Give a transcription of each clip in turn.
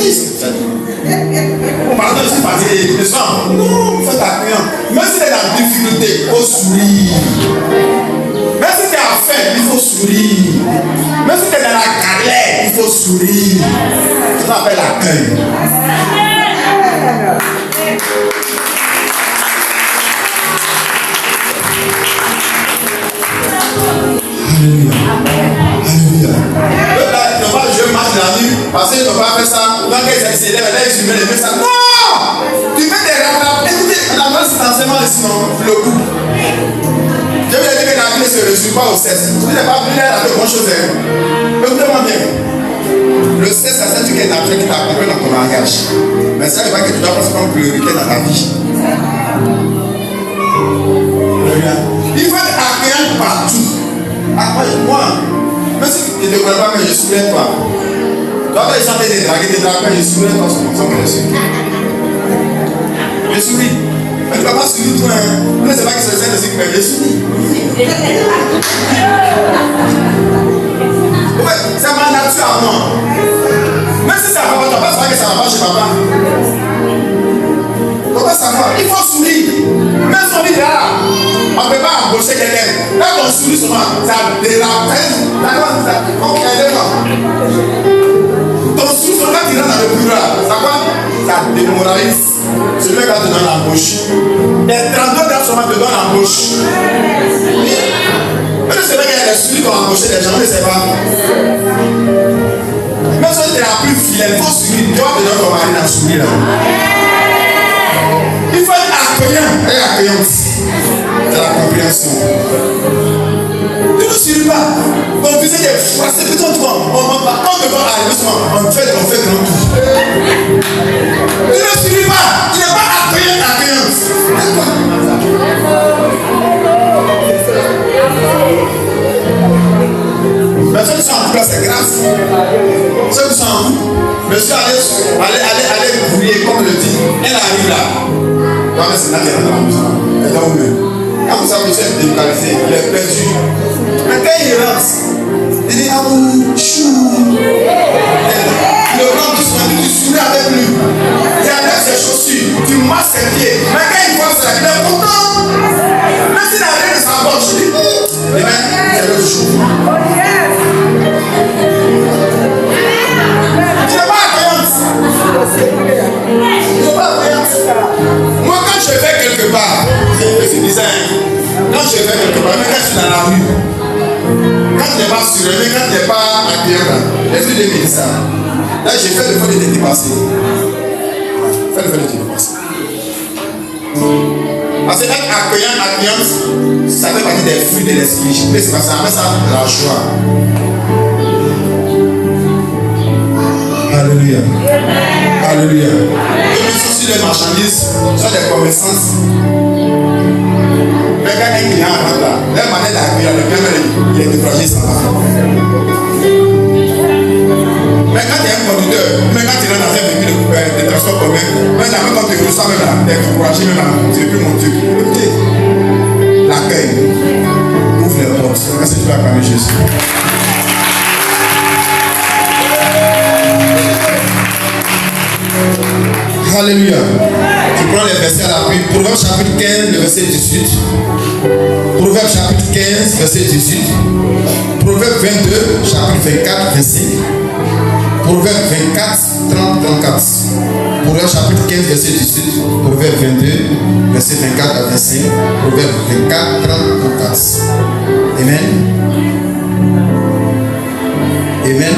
dit ce que tu as dit. Pardon, je suis fatigué. Je sens. Non, faites accueillant. Même si tu es dans la difficulté, il faut sourire. Même si tu es à faim, il faut sourire. Même si tu es dans la galère, il faut sourire. Ça s'appelle l'accueil. Alléluia. Alléluia. Je marche la nuit parce qu'ils n'ont pas fait ça. Donc ils s'élèvent, là ils humains, ils font ça. Non! Tu fais des rattrapages. Écoutez, la loi c'est enseignement ici, non? Le coup. Je vous ai dit que la vie ne se résume pas au cesse. Vous n'avez pas vu là de bonnes choses. Écoutez-moi bien. Le cesse, c'est un truc qui est naturel qui t'accompagne dans ton langage. Mais ça ne veut pas que tu dois passer comme priorité dans ta vie. Il faut être accueillant partout. Moi, même si tu ne te connais pas, mais je souviens toi. Toi, quand ils chantaient des dragues, mais je souviens toi, c'est comme je suis. Je souris. Mais tu ne vas pas sourire toi. Vous ne savez pas que c'est ça, mais je souris. C'est ma nature à moi. Même si ça va pas, tu ne vas pas savoir que ça va pas chez papa. Tu ne vas pas savoir. Il faut sourire. Même sourire là. On ne peut pas embaucher quelqu'un. Là, on sourit souvent. Ça dérape. Ton sourire, quand tu rentres dans le bureau, ça quoi? Ça démoralise. Celui qui te donne l'embauche. Les 32 gars souvent te donnent l'embauche. Mais c'est vrai qu'il y a des souris qui ont embauché des gens, mais c'est pas. Même si tu es la plus fidèle, il faut sourire. Tu vas te donner ton mari dans le sourire là. Il faut être accueillant et accueillante. C'est la compréhension. Tu ne suis pas. On faisait des phrases, c'est plutôt toi. On ne va pas devant arriver souvent. On fait grand tour. Tu ne suis pas. Tu n'es pas accueillant, accueillante. Mais ceux qui sont en place, c'est grâce. Ceux qui sont en vous, monsieur, allez brûler, comme le dit. Elle arrive là. Quand c'est là qu'elle est dans la maison. Elle est dans vous-même. Quand vous savez, monsieur est délocalisé, il est perdu. Mais quand il rentre, il dit ah oui, chou. Le grand qui sourit avec lui. Il enlève ses chaussures, tu masses ses pieds. Mais quand il voit ça, il est content. Même s'il n'a rien de sa poche, il dit eh bien, c'est le chou. Tu n'es pas accueillante. Tu n'es pas accueillante. Moi, quand je vais quelque part, je disais, quand je vais quelque part, même quand je suis dans la rue, quand tu n'es pas surélevé, quand tu n'es pas accueillant, les yeux de ça. Là, j'ai fait le fait de te dépasser. Fais le fait de te dépasser. Parce que être accueillant, accueillante, ça fait partie des fruits de l'esprit. Mais c'est pas ça, mais ça, la joie. Alléluia. Alléluia. Et puis sur les marchandises, sur les commerçants. Mais quand un client rentre là, la manière d'accueillir le client, il est découragé sans la fin. Mais quand tu es un conducteur, même quand tu rentres dans un véhicule de transport commun, même quand tu reçois même là, tu es découragé même là, tu ne peux plus monter. Écoutez, l'accueil ouvre les portes. Merci de acclamer Jésus. Alléluia. Tu prends les versets à l'appui. Proverbe chapitre 15, le verset 18. Proverbe chapitre 15, verset 18. Proverbe 22, chapitre 24, verset 5. Proverbe 24, 30, 34. Proverbe chapitre 15, verset 18. Proverbe 22, verset 24 à 25. Proverbe 24, 30, 34. Amen. Amen.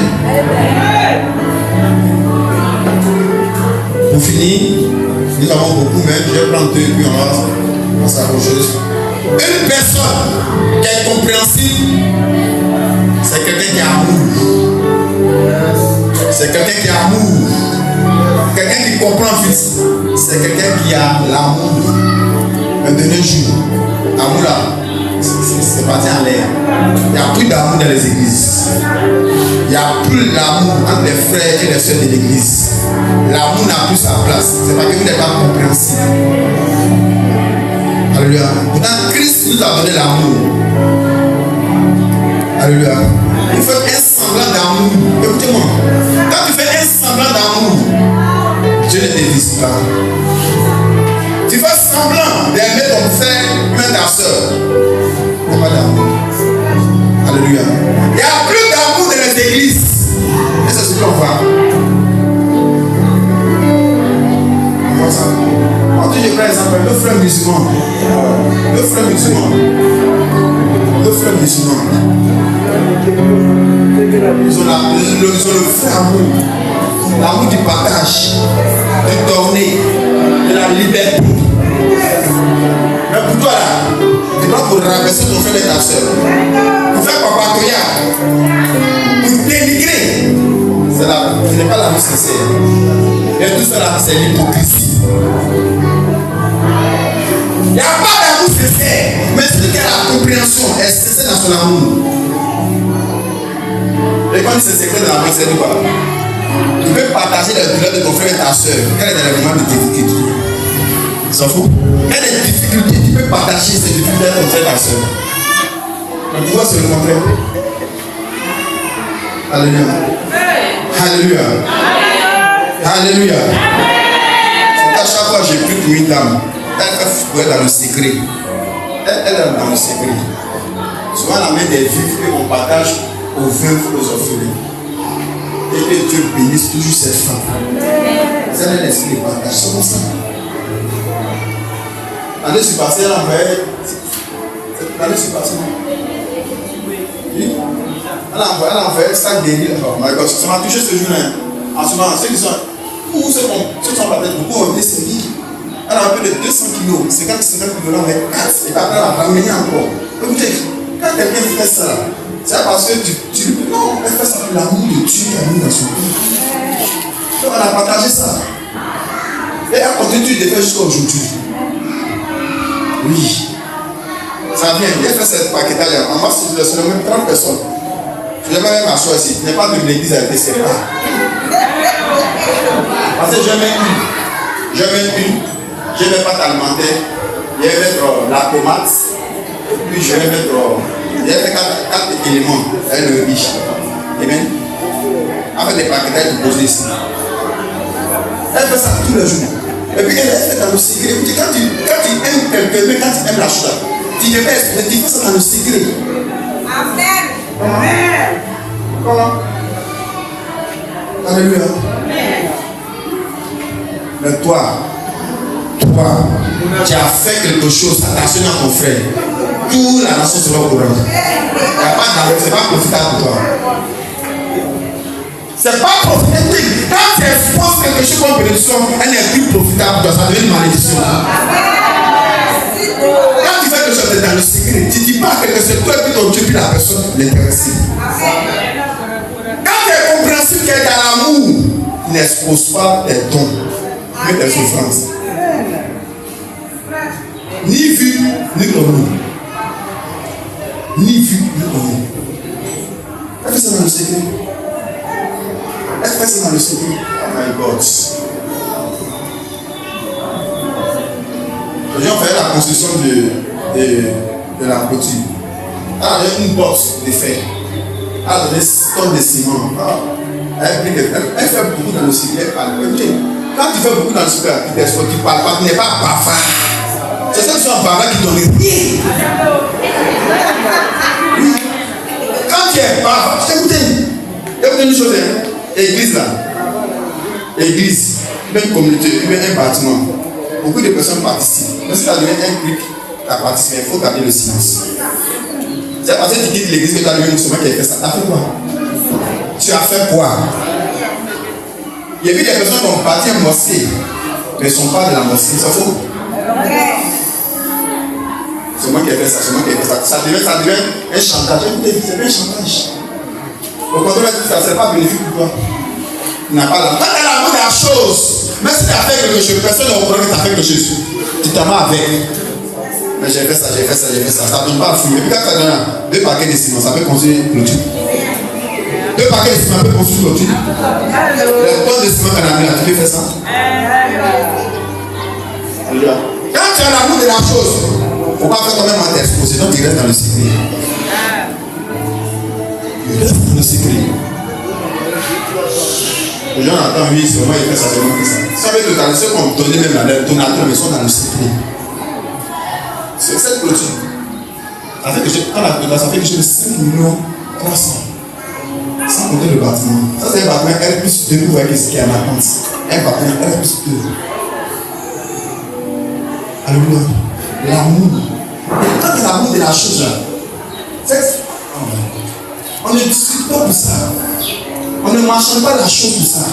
Pour finir, nous avons beaucoup, mais je vais prendre deux et puis on va passer à autre chose. Une personne qui est compréhensible, c'est quelqu'un qui a amour. C'est quelqu'un qui a amour. Quelqu'un qui comprend vite, c'est quelqu'un qui a l'amour. Un dernier jour, l'amour là, c'est parti en l'air. Il n'y a plus d'amour dans les églises. Il n'y a plus l'amour entre les frères et les sœurs de l'église. L'amour n'a plus sa place. C'est parce que vous n'êtes pas compréhensible. Alléluia. Pourtant, Christ nous a donné l'amour. Alléluia. Il faut un semblant d'amour. Écoutez-moi. Quand tu fais un semblant d'amour, ne te visite pas. Tu fais semblant d'aimer ton frère, mais ta soeur. Il n'y a pas d'amour. Alléluia. Il n'y a plus d'amour dans les églises. Et c'est ce qu'on voit. On voit ça. En tout, je prends l'exemple, le frère musulman. Le frère musulman. Le frère musulman. Ils ont le vrai amour. L'amour du partage, du donner, de la liberté. Mais pour toi là, tu dois pour rabaisser ton frère et ta soeur. Pour faire papatoya, pour dénigrer. Ce n'est pas l'amour sincère. Et tout cela, c'est l'hypocrisie. Il n'y a pas d'amour sincère. Mais celui qui a la compréhension est sincère dans son amour. Et quand c'est secret de l'amour, c'est quoi? Tu peux partager les douleurs de ton frère et ta soeur. Quel est le moment de difficulté? S'en fout. Quelle est la difficulté? Tu peux partager ces difficultés avec ton frère et ta soeur. Le pouvoir c'est le contraire. Alléluia. Alléluia. Alléluia. À chaque fois j'ai pris pour une dame, elle est dans le secret. Elle est dans le secret. Souvent on amène des vivres et on partage aux veuves, aux orphelins. Et que Dieu bénisse toujours cette femme. Vous avez l'esprit de partage, c'est comme ça. L'année passée, elle a envoyé. L'année passée, oui. Elle a envoyé 5 délits. Oh my God, ça m'a touché ce jour-là. En ce moment, ceux qui sont. Ou ceux qui sont pas peut-être beaucoup ont descendu. Elle a un peu de 200 kilos. 50 kilos, mais 4. Et après, elle a ramené encore. Écoutez, quand quelqu'un fait ça, c'est parce que tu dis non, elle fait ça pour l'amour de Dieu qui a mis dans son cœur. Donc on a partagé ça. Et elle continue de faire jusqu'à aujourd'hui. Oui. Ça vient. Elle fait cette paquetage. En masse, c'est même 30 personnes. Je n'ai même m'asseoir ici. Tu n'es pas de l'église avec tes séparés. Parce que jamais une. Je vais pas t'alimenter. Je vais mettre la tomate. Puis je vais mettre. Il y a 4 éléments. Elle est le riche. Amen. Avec des paquetages de poser ici. Elle fait ça tous les jours. Et puis elle fait dans le secret. Quand tu aimes quelqu'un, mais quand tu aimes la chose, tu fais ça dans le secret. Amen. Amen. Comment? Alléluia. Mais toi, tu as fait quelque chose, attention à ton frère. Toute la nation sera au courant. C'est pas profitable pour toi. C'est pas profitable. Quand tu exposes quelque chose comme bénédiction, elle n'est plus profitable pour toi, ça devient une malédiction. Quand tu fais quelque chose dans le secret, tu ne dis pas que c'est toi qui ton Dieu, puis la personne l'intéresse. Quand tu es compréhensible qu'il est dans l'amour, n'expose pas tes dons, mais tes souffrances. Ni vu, ni connu. Ni vu, ni connu. Elle fait ça dans le secret. Elle fait ça dans le secret. Oh my God. Les gens faisaient la construction de la clôture. Elle avait une bosse de fer. Elle avait des tonnes de ciment. Elle fait beaucoup dans le secret. Quand tu fais beaucoup dans le secret, tu ne parles pas, tu n'es pas bavard. C'est ceux qui sont bavards qui donnent rien. Oui. Quand tu es bavard, écoutez une chose, église là, église, même communauté, même un bâtiment, beaucoup de personnes participent. Mais si tu as donné un clic, tu as participé, il faut garder le silence. C'est parce que tu quittes l'église que tu as donné un instrument qui a fait ça. Tu as fait quoi? Tu as fait quoi? Il y a vu des personnes qui ont bâti un mosquée, mais ils ne sont pas de la mosquée, c'est faux. C'est moi qui ai fait ça, c'est moi qui ai fait ça. Ça devient un chantage. C'est pas un chantage. Au contraire, ça ne serait pas bénéfique pour toi. Tu n'as pas l'amour. Quand tu as l'amour de la chose, même si tu as fait quelque chose, personne ne comprend que tu as fait quelque chose. Tu t'en vas avec. Mais j'ai fait ça. Ça ne donne pas à fumer. Et puis quand tu as donné 2 paquets de ciment, ça peut construire une clôture. 2 paquets de ciment peut construire une clôture. Les tonnes de ciment qu'on a mis là, tu peux faire ça. Quand tu as l'amour de la chose, il ne faut pas faire toi-même à t'exposer, donc tu restes dans le secret. Tu restes dans le secret. Les gens entendent, oui, c'est vraiment, il fait ça, c'est vraiment ça. Ça veut dire que ceux qui ont donné même la donateur, mais sont dans le secret. C'est cette clôture. Ça fait que j'ai 5 millions 300. Sans compter le bâtiment. Ça, c'est un bâtiment R plus 2, vous voyez ce qu'il y a en attente. Un bâtiment R plus 2. Alléluia. L'amour. Quand il y a l'amour de la chose là, on ne discute pas pour ça. On ne marchande pas la chose pour ça.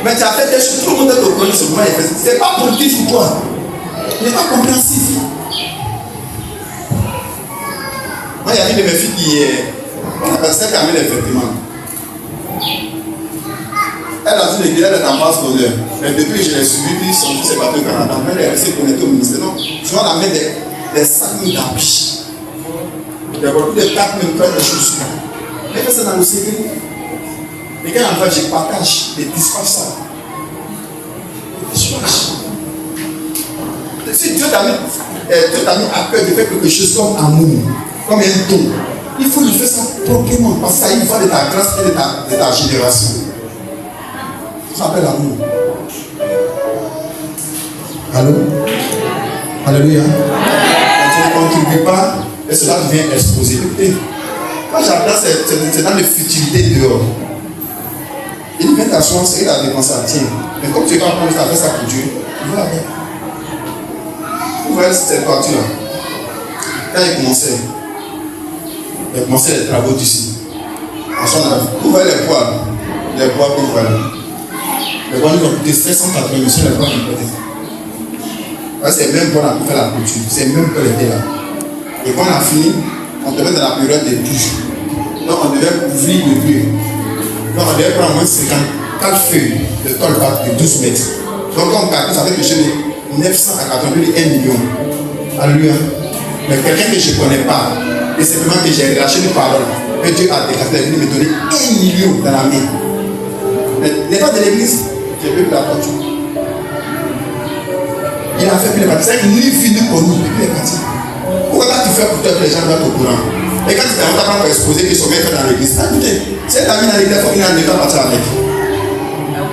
Mais tu as fait des choses, tout le monde est au courant de ce moment. C'est pas positif pour toi. Il n'est pas compréhensif. Moi, il y a une de mes filles qui est. On appelle ça Camille effectivement. Elle a vu l'église, elle est en base d'honneur. Mais depuis que je l'ai suivi, puis son fils est parti au Canada. Elle est restée connectée au ministère. Donc, souvent, on la met des sacs d'habits. Il y a beaucoup de tacs, même plein de choses. Elle fait ça dans le secret. Et quand en fait, je partage et dispatche ça. Si Dieu t'a mis à cœur de faire quelque chose comme amour, comme un don, il faut lui faire ça proprement. Parce que ça y va de ta grâce et de ta génération. Ça s'appelle l'amour. Allô? Alléluia. Quand tu ne contribues pas, et cela devient exposé. Écoutez, quand j'apprends, c'est dans les futilités dehors. Il vient t'asseoir, c'est qu'il a dépensé à tiens. Mais comme tu es pas prendre ça, faire ça pour Dieu, il va avec. Vous voyez cette voiture-là. Quand il commençait les travaux d'ici. Vous voyez les poids que vous voyez. Les poids qui ont coûté 580 000 sur les poids qui coûtaient. C'est même pour faire la couture. C'est même pour les là. Et quand on a fini, on te met dans la période des douches. Donc on devait ouvrir le lieu. Donc on devait prendre moins 54 feuilles de tôle de 12 mètres. Donc on calcule, ça fait que j'ai 900 à 1 million. Alléluia. Mais quelqu'un que je ne connais pas, et simplement que j'ai lâché une parole, que Dieu a déclaré, il me donner 1 million dans la main. Mais n'est pas de l'église, j'ai vu la voiture. Il a fait plus les parties. C'est ni vu ni connu depuis les parties. Pourquoi tu fais pour toi que les gens doivent être au courant? Et quand tu t'as pas exposé que son mec fait dans l'église, écoutez, si elle a mis dans l'église, il faut qu'il ait un état partir avec.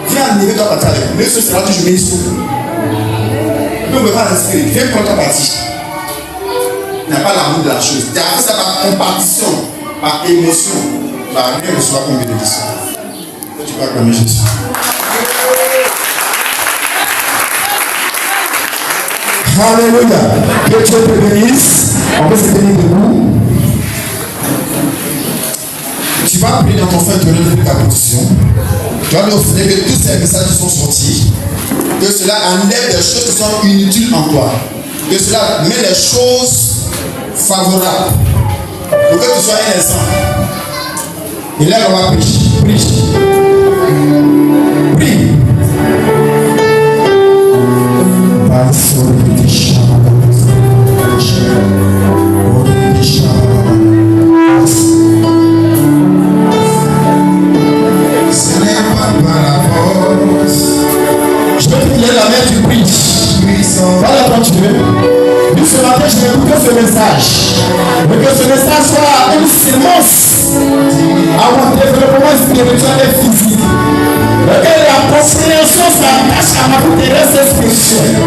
Viens à niveau, doit partir avec. Mais ce sera toujours ministre. On ne peut pas l'inscrire. Viens prendre ta partie. Il n'y a pas l'amour de la chose. Tu as fait ça par compétition, par émotion. Par rien ne soit comme bénédiction. Tu peux acclamer Jésus. Alléluia. Que Dieu te bénisse. On va se tenir debout. Tu vas prier dans ton feu intérieur depuis ta position. Tu vas lui offrir que tous ces messages qui sont sortis, que cela enlève des choses qui sont inutiles en toi. Que cela met les choses favorables. Pour que tu sois un exemple. Et là, on va prier. Prie. Prie. Ce n'est pas par la force. Je vais te donner la main, tu pries. Voilà quand tu veux. Puis ce matin, je vais écouter ce message. Mais que ce message soit une sémence à mon développement spirituel et physique. Et que la compréhension s'attache à ma terrestre spirituelle.